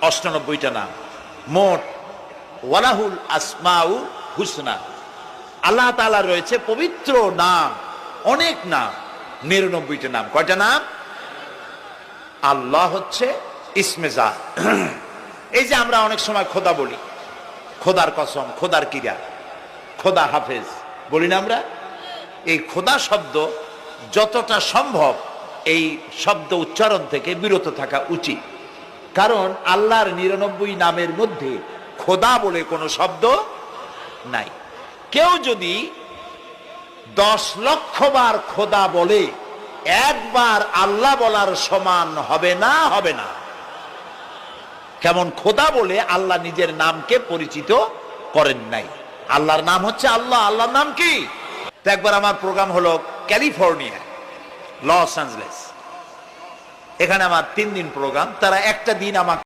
98টা নাম মোট। ওয়ালাহুল আসমাউল হুসনা, আল্লাহ তাআলা রয়েছে পবিত্র নাম, অনেক নাম, 99টা নাম। কয়টা নাম? আল্লাহ হচ্ছে ইসমে জাত। এই যে আমরা অনেক সময় খোদা বলি, খোদার কসম, খোদার কিরা, খোদা হাফেজ বলি না আমরা? এই খোদা শব্দ যতটা সম্ভব এই শব্দ উচ্চারণ থেকে বিরত থাকা উচিত, কারণ আল্লাহর 99 নামের মধ্যে খোদা বলে কোনো শব্দ নাই। কেউ যদি 10 লক্ষ বার খোদা বলে, একবার আল্লাহ বলার সমান হবে না, হবে না। কেমন খোদা বলে আল্লাহ নিজের নামকে পরিচিত করেন নাই। আল্লাহর নাম হচ্ছে আল্লাহ। আল্লাহর নাম কি? তো একবার আমার প্রোগ্রাম হলো ক্যালিফোর্নিয়া, লস অ্যাঞ্জেলেস। এখানে আমার 3 দিন প্রোগ্রাম। তারা একটা দিন আমাকে